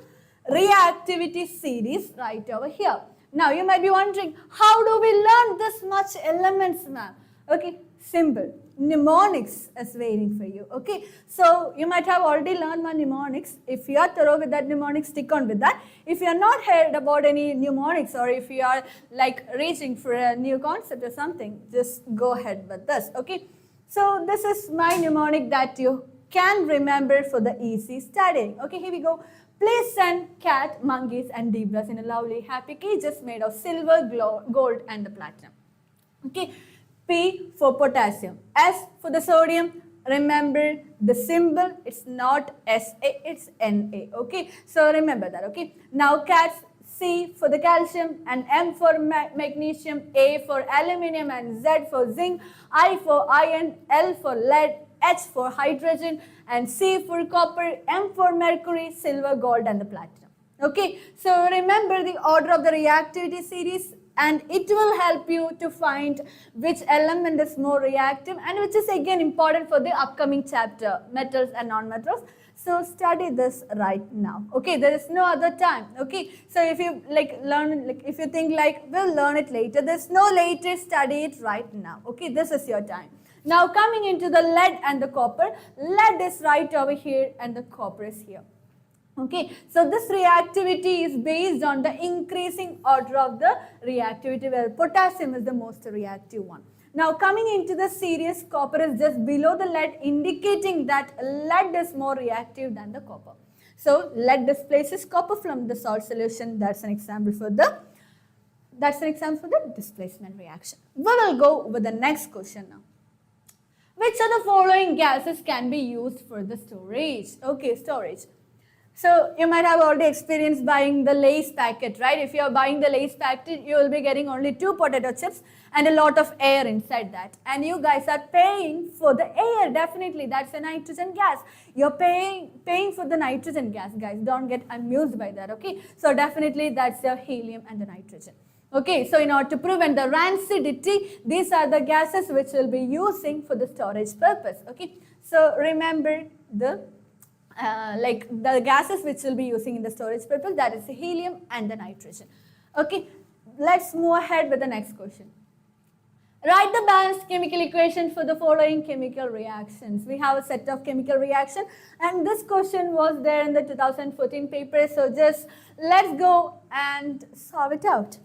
reactivity series right over here. Now you might be wondering, how do we learn this much elements, ma'am? Okay, simple. Mnemonics is waiting for you. Okay, so you might have already learned my mnemonics. If you are thorough with that mnemonics, stick on with that. If you are not heard about any mnemonics, or if you are like reaching for a new concept or something, just go ahead with this. Okay, so this is my mnemonic that you can remember for the easy studying. Okay, here we go. Please send cat, monkeys and zebras in a lovely happy cages made of silver, gold and the platinum. Okay, P for potassium, S for the sodium. Remember the symbol, it's not SA, it's Na. Okay, so remember that. Okay, now cats, C for the calcium and M for magnesium, A for aluminium and Z for zinc, I for iron, L for lead, H for hydrogen and C for copper, M for mercury, silver, gold and the platinum. Okay, so remember the order of the reactivity series and it will help you to find which element is more reactive and which is again important for the upcoming chapter, metals and non-metals. So study this right now. Okay, there is no other time. Okay, so if you if you think like we'll learn it later, there's no later, study it right now. Okay, this is your time. Now coming into the lead and the copper, lead is right over here and the copper is here. Okay, so this reactivity is based on the increasing order of the reactivity where potassium is the most reactive one. Now coming into the series, copper is just below the lead, indicating that lead is more reactive than the copper. So lead displaces copper from the salt solution. That's an example for the displacement reaction. We will go with the next question now. Which of the following gases can be used for the storage? Okay, storage. So you might have already experienced buying the Lay's packet, right? If you are buying the Lay's packet, you will be getting only 2 potato chips and a lot of air inside that. And you guys are paying for the air, definitely. That's a nitrogen gas. You're paying for the nitrogen gas, guys. Don't get amused by that, okay? So definitely that's the helium and the nitrogen. Okay, so in order to prevent the rancidity, these are the gases which we'll be using for the storage purpose, okay? So remember the the gases which we'll be using in the storage purpose, that is the helium and the nitrogen. Okay, let's move ahead with the next question. Write the balanced chemical equation for the following chemical reactions. We have a set of chemical reaction and this question was there in the 2014 paper, so just let's go and solve it out.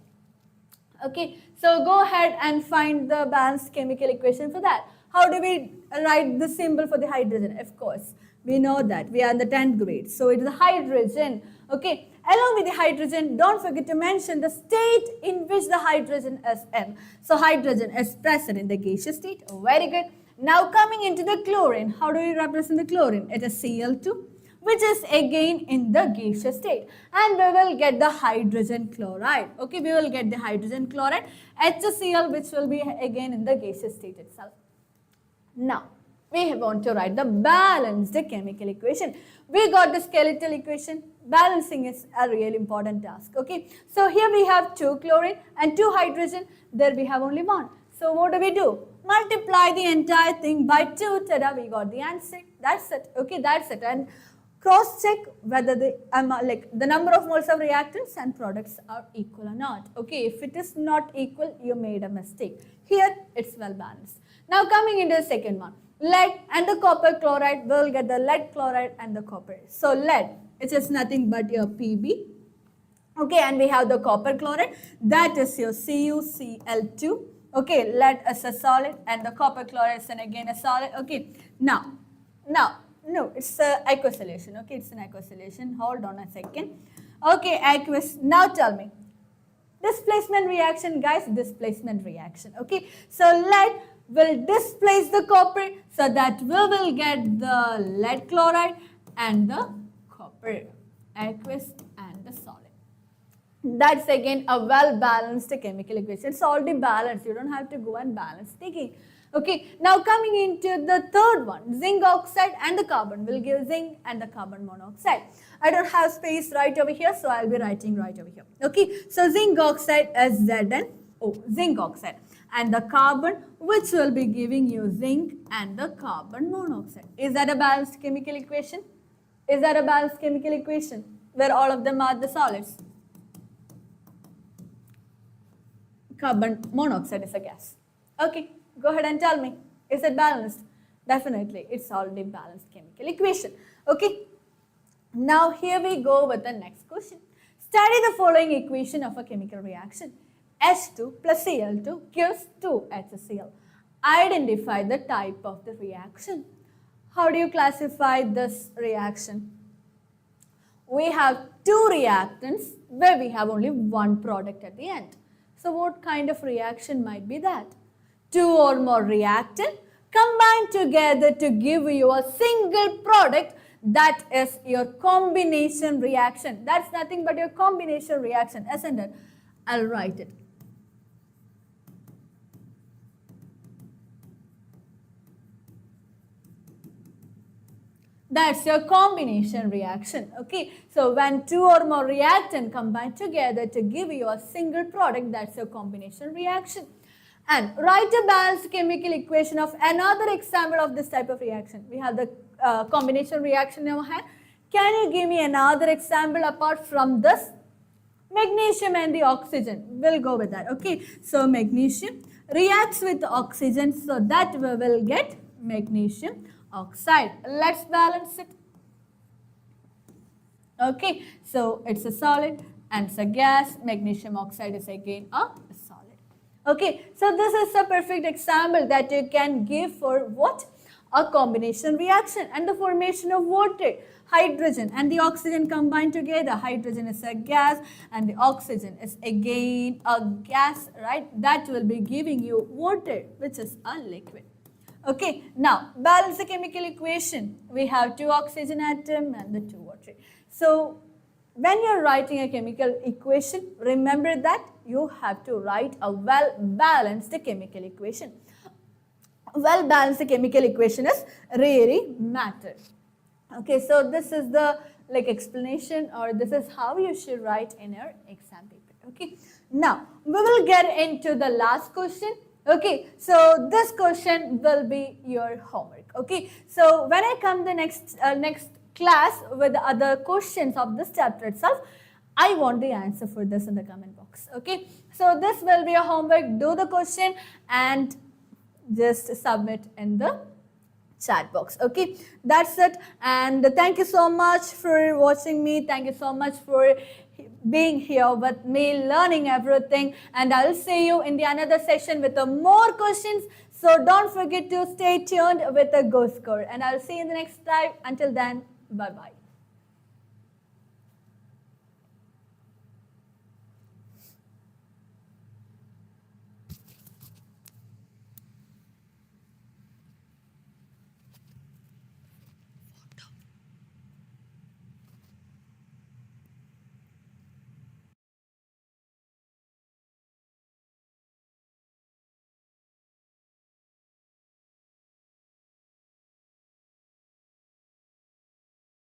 Okay, so go ahead and find the balanced chemical equation for that. How do we write the symbol for the hydrogen? Of course, we know that we are in the 10th grade. So it is hydrogen. Okay, along with the hydrogen, don't forget to mention the state in which the hydrogen is in. So hydrogen is present in the gaseous state. Very good. Now coming into the chlorine, how do we represent the chlorine? It is Cl2, which is again in the gaseous state. And we will get the hydrogen chloride. Okay, we will get the hydrogen chloride, HCl, which will be again in the gaseous state itself. Now, we want to write the balanced chemical equation. We got the skeletal equation. Balancing is a really important task. Okay, so here we have 2 chlorine and 2 hydrogen. There we have only 1. So what do? Multiply the entire thing by 2. Tada, we got the answer. That's it. Okay, that's it. And cross check whether the number of moles of reactants and products are equal or not. Okay, if it is not equal, you made a mistake. Here it's well balanced. Now coming into the second one, lead and the copper chloride, will get the lead chloride and the copper. So lead, it's just nothing but your Pb. Okay, and we have the copper chloride, that is your CuCl2. Okay, lead is a solid and the copper chloride is again a solid. Okay, now, no, it's an aqueous solution. Okay, it's an aqueous solution. Hold on a second. Okay, aqueous. Now tell me. Displacement reaction, guys. Displacement reaction. Okay, so lead will displace the copper, so that we will get the lead chloride and the copper. copper, aqueous and the solid. That's again a well-balanced chemical equation. It's already balanced. You don't have to go and balance thinking. Okay, now coming into the third one, zinc oxide and the carbon will give zinc and the carbon monoxide. I don't have space right over here, so I'll be writing right over here. Okay, so zinc oxide is ZnO, zinc oxide, and the carbon which will be giving you zinc and the carbon monoxide. Is that a balanced chemical equation? Is that a balanced chemical equation where all of them are the solids? Carbon monoxide is a gas. Okay, go ahead and tell me, is it balanced? Definitely, it's already balanced chemical equation. Okay, now here we go with the next question. Study the following equation of a chemical reaction. H2 plus Cl2 gives 2HCl. Identify the type of the reaction. How do you classify this reaction? We have two reactants where we have only one product at the end. So what kind of reaction might be that? Two or more reactant combined together to give you a single product, that is your combination reaction. That's nothing but your combination reaction, isn't it? I'll write it. That's your combination reaction. Okay, so when two or more reactants combine together to give you a single product, that's your combination reaction. And write a balanced chemical equation of another example of this type of reaction. We have the combination reaction in our hand. Can you give me another example apart from this? Magnesium and the oxygen. We'll go with that. Okay, so magnesium reacts with oxygen, so that we will get magnesium oxide. Let's balance it. Okay, so it's a solid and it's a gas. Magnesium oxide is again a solid. Okay, so this is a perfect example that you can give for what? A combination reaction and the formation of water. Hydrogen and the oxygen combined together. Hydrogen is a gas and the oxygen is again a gas, right? That will be giving you water, which is a liquid. Okay, now balance the chemical equation. We have two oxygen atom and the two water. So when you're writing a chemical equation, remember that you have to write a well-balanced chemical equation. Well-balanced chemical equation is really matter. Okay, so this is the explanation, or this is how you should write in your exam paper. Okay, now we will get into the last question. Okay, so this question will be your homework. Okay, so when I come the next class with the other questions of this chapter itself, I want the answer for this in the comment box. Okay, so this will be your homework. Do the question and just submit in the chat box. Okay, that's it, and thank you so much for watching me. Thank you so much for being here with me, learning everything, and I'll see you in the another session with more questions. So don't forget to stay tuned with the Go Score, and I'll see you in the next time. Until then, bye bye.